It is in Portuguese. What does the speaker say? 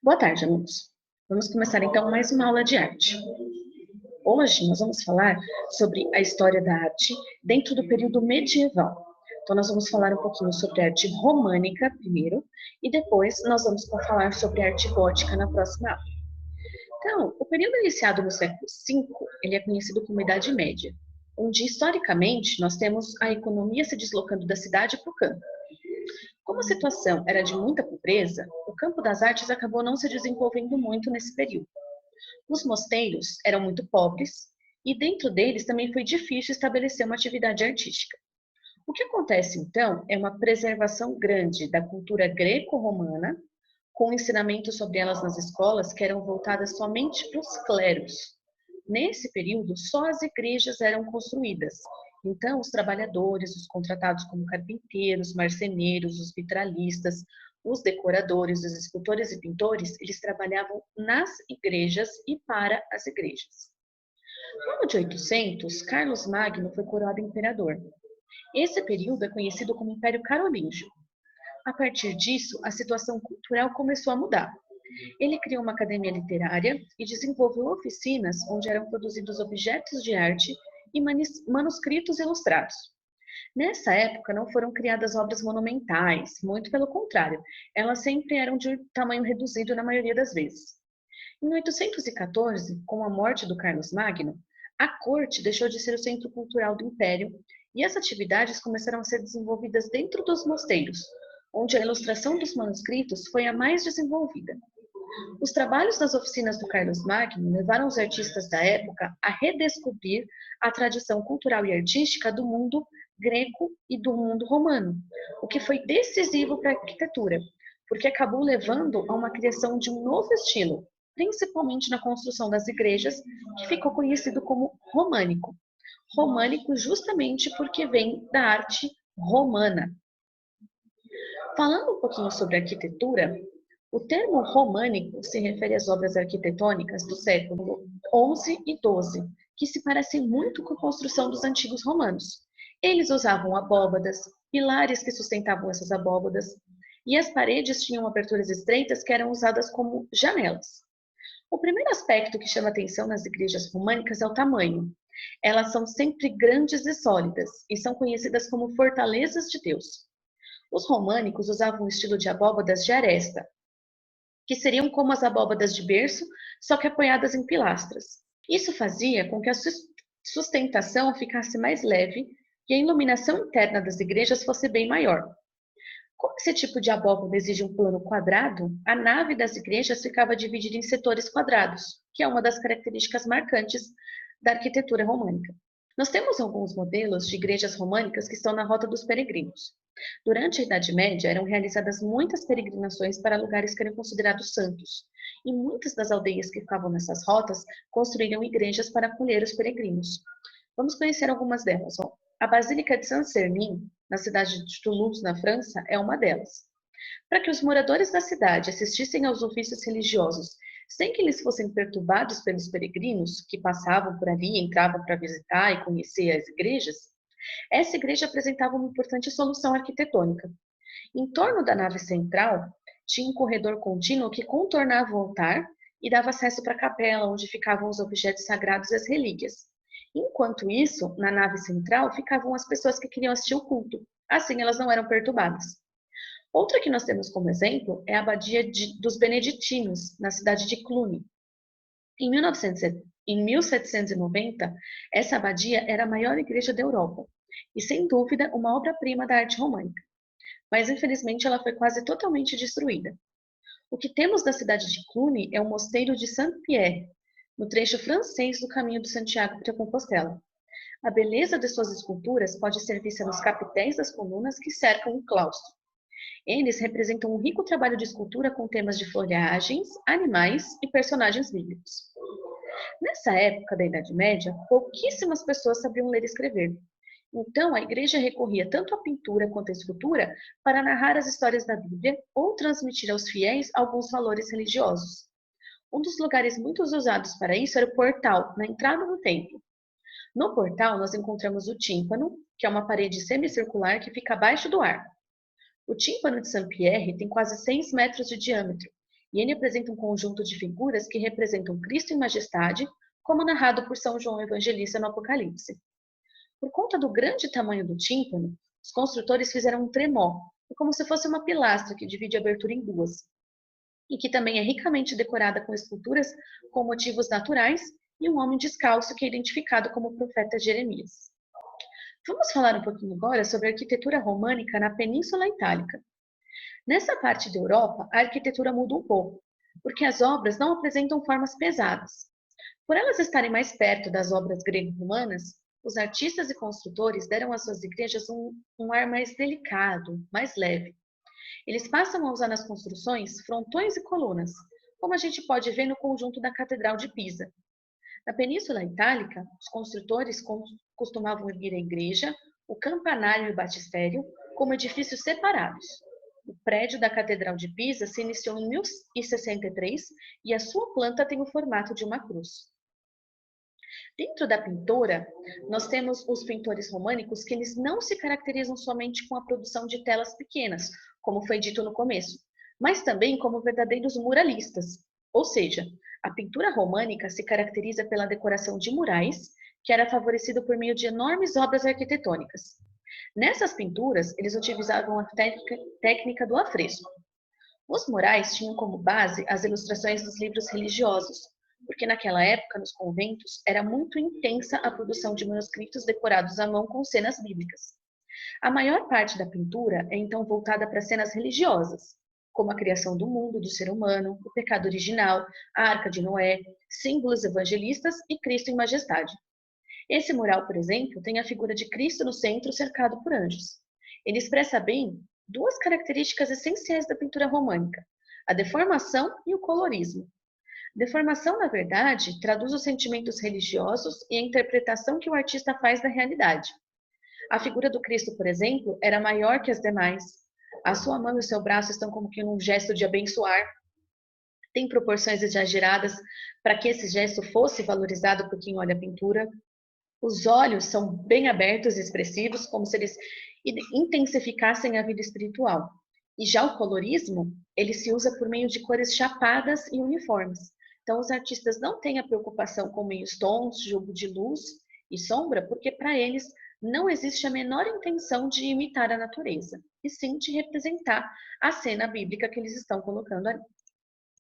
Boa tarde, alunos. Vamos começar então mais uma aula de arte. Hoje nós vamos falar sobre a história da arte dentro do período medieval. Então nós vamos falar um pouquinho sobre a arte românica primeiro e depois nós vamos falar sobre a arte gótica na próxima aula. Então, o período iniciado no século V, ele é conhecido como Idade Média, onde historicamente nós temos a economia se deslocando da cidade para o campo. Como a situação era de muita pobreza, o campo das artes acabou não se desenvolvendo muito nesse período. Os mosteiros eram muito pobres e dentro deles também foi difícil estabelecer uma atividade artística. O que acontece então é uma preservação grande da cultura greco-romana, com ensinamento sobre elas nas escolas que eram voltadas somente para os clérigos. Nesse período, só as igrejas eram construídas. Então, os trabalhadores, os contratados como carpinteiros, marceneiros, os vitralistas, os decoradores, os escultores e pintores, eles trabalhavam nas igrejas e para as igrejas. No ano de 800, Carlos Magno foi coroado imperador. Esse período é conhecido como Império Carolíngio. A partir disso, a situação cultural começou a mudar. Ele criou uma academia literária e desenvolveu oficinas onde eram produzidos objetos de arte e manuscritos ilustrados. Nessa época, não foram criadas obras monumentais, muito pelo contrário, elas sempre eram de tamanho reduzido na maioria das vezes. Em 814, com a morte do Carlos Magno, a corte deixou de ser o centro cultural do império e as atividades começaram a ser desenvolvidas dentro dos mosteiros, onde a ilustração dos manuscritos foi a mais desenvolvida. Os trabalhos das oficinas do Carlos Magno levaram os artistas da época a redescobrir a tradição cultural e artística do mundo greco e do mundo romano, o que foi decisivo para a arquitetura, porque acabou levando a uma criação de um novo estilo, principalmente na construção das igrejas, que ficou conhecido como românico. Românico justamente porque vem da arte romana. Falando um pouquinho sobre arquitetura, o termo românico se refere às obras arquitetônicas do século XI e XII, que se parecem muito com a construção dos antigos romanos. Eles usavam abóbadas, pilares que sustentavam essas abóbadas, e as paredes tinham aberturas estreitas que eram usadas como janelas. O primeiro aspecto que chama atenção nas igrejas românicas é o tamanho. Elas são sempre grandes e sólidas, e são conhecidas como fortalezas de Deus. Os românicos usavam um estilo de abóbadas de aresta, que seriam como as abóbadas de berço, só que apoiadas em pilastras. Isso fazia com que a sustentação ficasse mais leve e a iluminação interna das igrejas fosse bem maior. Como esse tipo de abóbada exige um plano quadrado, a nave das igrejas ficava dividida em setores quadrados, que é uma das características marcantes da arquitetura românica. Nós temos alguns modelos de igrejas românicas que estão na Rota dos Peregrinos. Durante a Idade Média, eram realizadas muitas peregrinações para lugares que eram considerados santos, e muitas das aldeias que ficavam nessas rotas construíram igrejas para acolher os peregrinos. Vamos conhecer algumas delas. A Basílica de Saint-Sernin, na cidade de Toulouse, na França, é uma delas. Para que os moradores da cidade assistissem aos ofícios religiosos sem que eles fossem perturbados pelos peregrinos que passavam por ali, entravam para visitar e conhecer as igrejas, essa igreja apresentava uma importante solução arquitetônica. Em torno da nave central, tinha um corredor contínuo que contornava o altar e dava acesso para a capela, onde ficavam os objetos sagrados e as relíquias. Enquanto isso, na nave central ficavam as pessoas que queriam assistir o culto. Assim, elas não eram perturbadas. Outra que nós temos como exemplo é a Abadia dos Beneditinos, na cidade de Cluny. Em 1790, essa abadia era a maior igreja da Europa e, sem dúvida, uma obra-prima da arte românica. Mas, infelizmente, ela foi quase totalmente destruída. O que temos da cidade de Cluny é o mosteiro de Saint-Pierre, no trecho francês do caminho de Santiago para Compostela. A beleza de suas esculturas pode ser vista nos capitéis das colunas que cercam o claustro. Eles representam um rico trabalho de escultura com temas de folhagens, animais e personagens bíblicos. Nessa época da Idade Média, pouquíssimas pessoas sabiam ler e escrever. Então, a igreja recorria tanto à pintura quanto à escultura para narrar as histórias da Bíblia ou transmitir aos fiéis alguns valores religiosos. Um dos lugares muito usados para isso era o portal, na entrada do templo. No portal, nós encontramos o tímpano, que é uma parede semicircular que fica abaixo do arco. O tímpano de Saint-Pierre tem quase 6 metros de diâmetro E ele apresenta um conjunto de figuras que representam Cristo em majestade, como narrado por São João Evangelista no Apocalipse. Por conta do grande tamanho do tímpano, os construtores fizeram um tremó, como se fosse uma pilastra que divide a abertura em duas, e que também é ricamente decorada com esculturas com motivos naturais e um homem descalço que é identificado como o profeta Jeremias. Vamos falar um pouquinho agora sobre a arquitetura românica na Península Itálica. Nessa parte da Europa, a arquitetura muda um pouco, porque as obras não apresentam formas pesadas. Por elas estarem mais perto das obras grego-romanas, os artistas e construtores deram às suas igrejas um ar mais delicado, mais leve. Eles passam a usar nas construções frontões e colunas, como a gente pode ver no conjunto da Catedral de Pisa. Na Península Itálica, os construtores costumavam erguer a igreja, o campanário e o batistério como edifícios separados. O prédio da Catedral de Pisa se iniciou em 1063 e a sua planta tem o formato de uma cruz. Dentro da pintura, nós temos os pintores românicos que eles não se caracterizam somente com a produção de telas pequenas, como foi dito no começo, mas também como verdadeiros muralistas. Ou seja, a pintura românica se caracteriza pela decoração de murais, que era favorecido por meio de enormes obras arquitetônicas. Nessas pinturas, eles utilizavam a técnica do afresco. Os murais tinham como base as ilustrações dos livros religiosos, porque naquela época, nos conventos, era muito intensa a produção de manuscritos decorados à mão com cenas bíblicas. A maior parte da pintura é então voltada para cenas religiosas, como a criação do mundo, do ser humano, o pecado original, a Arca de Noé, símbolos evangelistas e Cristo em majestade. Esse mural, por exemplo, tem a figura de Cristo no centro, cercado por anjos. Ele expressa bem duas características essenciais da pintura românica: a deformação e o colorismo. Deformação, na verdade, traduz os sentimentos religiosos e a interpretação que o artista faz da realidade. A figura do Cristo, por exemplo, era maior que as demais. A sua mão e o seu braço estão como que num gesto de abençoar. Tem proporções exageradas para que esse gesto fosse valorizado por quem olha a pintura. Os olhos são bem abertos e expressivos, como se eles intensificassem a vida espiritual. E já o colorismo, ele se usa por meio de cores chapadas e uniformes. Então, os artistas não têm a preocupação com meios tons, jogo de luz e sombra, porque para eles não existe a menor intenção de imitar a natureza, e sim de representar a cena bíblica que eles estão colocando ali.